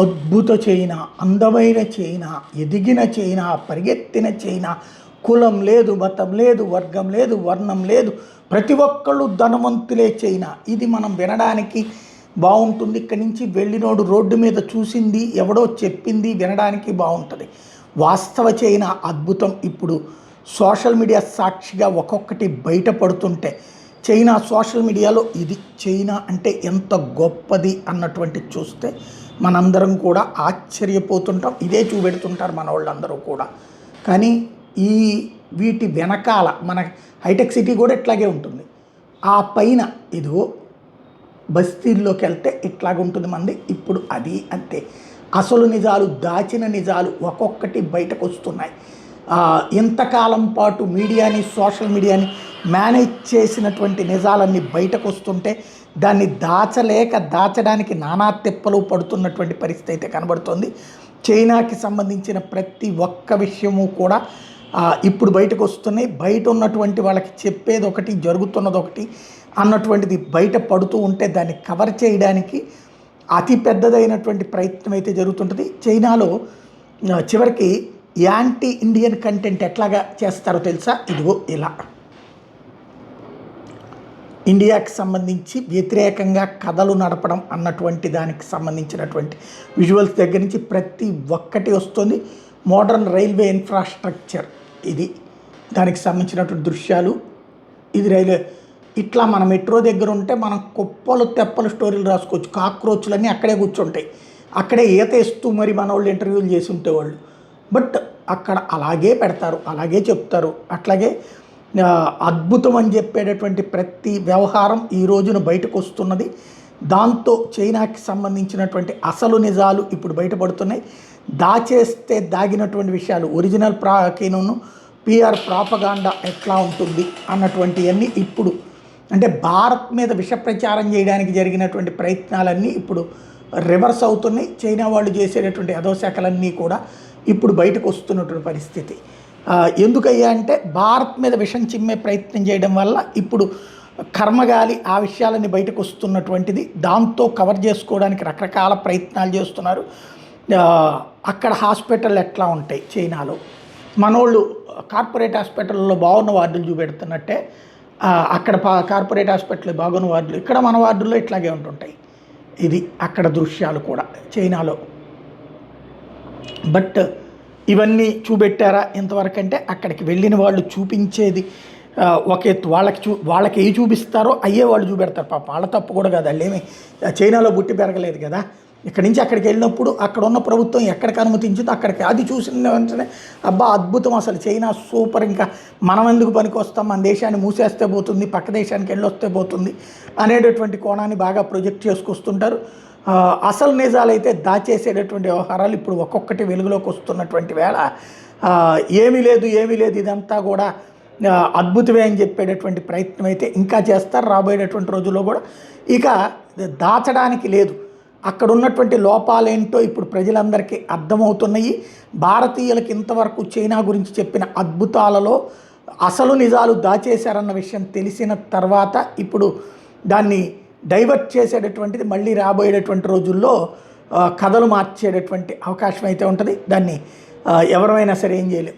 అద్భుత చైనా, అందమైన చైనా, ఎదిగిన చైనా, పరిగెత్తిన చైనా, కులం లేదు, మతం లేదు, వర్గం లేదు, వర్ణం లేదు, ప్రతి ఒక్కళ్ళు ధనవంతులే చైనా. ఇది మనం వినడానికి బాగుంటుంది. ఇక్కడి నుంచి వెళ్ళినోడు రోడ్డు మీద చూసింది ఎవడో చెప్పింది వినడానికి బాగుంటుంది. వాస్తవ చైనా అద్భుతం ఇప్పుడు సోషల్ మీడియా సాక్షిగా ఒక్కొక్కటి బయటపడుతుంటే చైనా సోషల్ మీడియాలో ఇది చైనా అంటే ఎంత గొప్పది అన్నటువంటి చూస్తే మనందరం కూడా ఆశ్చర్యపోతుంటాం. ఇదే చూపెడుతుంటారు మన వాళ్ళందరూ కూడా. కానీ ఈ వీటి వెనకాల మన హైటెక్ సిటీ కూడా ఇట్లాగే ఉంటుంది. ఆ పైన ఇదో బస్తీల్లోకి వెళ్తే ఇట్లాగుంటుంది మంది. ఇప్పుడు అది అంతే. అసలు నిజాలు, దాచిన నిజాలు ఒక్కొక్కటి బయటకు వస్తున్నాయి. ఇంతకాలం పాటు మీడియాని, సోషల్ మీడియాని మేనేజ్ చేసినటువంటి నిజాలన్నీ బయటకు వస్తుంటే దాన్ని దాచడానికి నానా తిప్పలు పడుతున్నటువంటి పరిస్థితి అయితే కనబడుతుంది. చైనాకి సంబంధించిన ప్రతి ఒక్క విషయము కూడా ఇప్పుడు బయటకు వస్తున్నాయి. బయట ఉన్నటువంటి వాళ్ళకి చెప్పేది ఒకటి, జరుగుతున్నది ఒకటి అన్నటువంటిది బయట పడుతూ ఉంటే దాన్ని కవర్ చేయడానికి అతి పెద్దదైనటువంటి ప్రయత్నం అయితే జరుగుతుంటుంది. చైనాలో చివరికి యాంటీ ఇండియన్ కంటెంట్ ఎట్లాగా చేస్తారో తెలుసా? ఇదిగో ఇలా ఇండియాకి సంబంధించి వ్యతిరేకంగా కథలు నడపడం అన్నటువంటి దానికి సంబంధించినటువంటి విజువల్స్ దగ్గర నుంచి ప్రతి ఒక్కటి వస్తుంది. మోడర్న్ రైల్వే ఇన్ఫ్రాస్ట్రక్చర్ ఇది, దానికి సంబంధించినటువంటి దృశ్యాలు. ఇది రైల్వే ఇట్లా మన మెట్రో దగ్గర ఉంటే మనం కుప్పలు తెప్పలు స్టోరీలు రాసుకోవచ్చు. కాక్రోచ్లన్నీ అక్కడే కూర్చుంటాయి, అక్కడే ఈత వేస్తూ మరి మన వాళ్ళు ఇంటర్వ్యూలు చేసి ఉంటేవాళ్ళు. బట్ అక్కడ అలాగే పెడతారు, అలాగే చెప్తారు. అట్లాగే అద్భుతం అని చెప్పేటటువంటి ప్రతి వ్యవహారం ఈ రోజున బయటకు వస్తున్నది. దాంతో చైనాకి సంబంధించినటువంటి అసలు నిజాలు ఇప్పుడు బయటపడుతున్నాయి. దాచేస్తే దాగినటువంటి విషయాలు, ఒరిజినల్ పిఆర్ ప్రాపగాండా ఎట్లా ఉంటుంది అన్నటువంటివన్నీ ఇప్పుడు అంటే భారత్ మీద విష ప్రచారం చేయడానికి జరిగినటువంటి ప్రయత్నాలన్నీ ఇప్పుడు రివర్స్ అవుతున్నాయి. చైనా వాళ్ళు చేసేటటువంటి అధోశాఖలన్నీ కూడా ఇప్పుడు బయటకు వస్తున్నటువంటి పరిస్థితి. ఎందుకయ్యా అంటే భారత్ మీద విషం చిమ్మే ప్రయత్నం చేయడం వల్ల ఇప్పుడు కర్మగాలి ఆ విషయాలన్నీ బయటకు వస్తున్నటువంటిది. దాంతో కవర్ చేసుకోవడానికి రకరకాల ప్రయత్నాలు చేస్తున్నారు. అక్కడ హాస్పిటల్ ఎట్లా ఉంటాయి చైనాలో, మనోళ్ళు కార్పొరేట్ హాస్పిటల్లో బాగున్న వార్డులు చూపెడుతున్నట్టే అక్కడ కార్పొరేట్ హాస్పిటల్ బాగున్న వార్డులు ఇక్కడ మన వార్డుల్లో ఇట్లాగే ఉంటుంటాయి. ఇది అక్కడ దృశ్యాలు కూడా చైనాలో. బట్ ఇవన్నీ చూపెట్టారా ఇంతవరకు అంటే అక్కడికి వెళ్ళిన వాళ్ళు చూపించేది ఒక ఎత్తు. వాళ్ళకి ఏ చూపిస్తారో అయ్యే వాళ్ళు చూపెడతారు. పాప వాళ్ళ తప్పు కూడా కాదు, వాళ్ళు ఏమి చైనాలో పుట్టి పెరగలేదు కదా. ఇక్కడి నుంచి అక్కడికి వెళ్ళినప్పుడు అక్కడ ఉన్న ప్రభుత్వం ఎక్కడికి అనుమతించిందో అక్కడికి అది చూసిన వెంటనే అబ్బా అద్భుతం, అసలు చైనా సూపర్, ఇంకా మనం ఎందుకు పనికి వస్తాం, మన దేశాన్ని మూసేస్తే పోతుంది, పక్క దేశానికి వెళ్ళొస్తే పోతుంది అనేటటువంటి కోణాన్ని బాగా ప్రొజెక్ట్ చేసుకొస్తుంటారు. అసలు నిజాలైతే దాచేసేటటువంటి వ్యవహారాలు ఇప్పుడు ఒక్కొక్కటి వెలుగులోకి వస్తున్నటువంటి వేళ ఏమీ లేదు ఇదంతా కూడా అద్భుతమే అని చెప్పేటటువంటి ప్రయత్నం అయితే ఇంకా చేస్తారు రాబోయేటటువంటి రోజుల్లో కూడా. ఇక దాచడానికి లేదు, అక్కడ ఉన్నటువంటి లోపాలేంటో ఇప్పుడు ప్రజలందరికీ అర్థమవుతున్నాయి. భారతీయులకి ఇంతవరకు చైనా గురించి చెప్పిన అద్భుతాలలో అసలు నిజాలు దాచేశారన్న విషయం తెలిసిన తర్వాత ఇప్పుడు దాన్ని డైవర్ట్ చేసేటటువంటిది మళ్ళీ రాబోయేటటువంటి రోజుల్లో కథలు మార్చేటటువంటి అవకాశం అయితే ఉంటుంది. దాన్ని ఎవరైనా సరే ఏం చేయలేం.